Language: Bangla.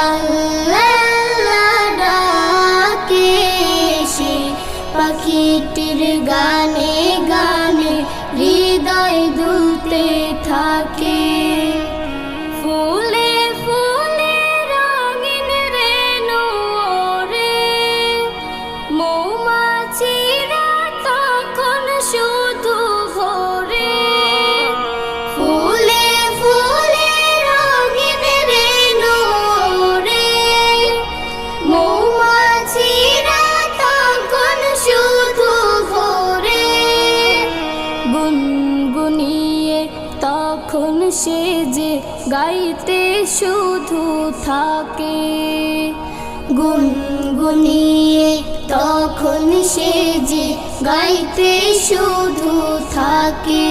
আল্লাহ ডাকে সে পাখিটির গানে গানে হৃদয় দুলতে থাকে। ফুলে ফুলে রঙিন রেণু ওড়ে, মৌমাছিরা তখন শুধু ঘোরে। ফুলে ফুলে রঙিন রেণু ওড়ে, মৌমাছিরা তখন শুধু ঘোরে। গুনগুনিয়ে তখন সে যে গাইতে শুধু থাকে। গুনগুনিয়ে তখন সে যে গাইতে শুধু থাকে।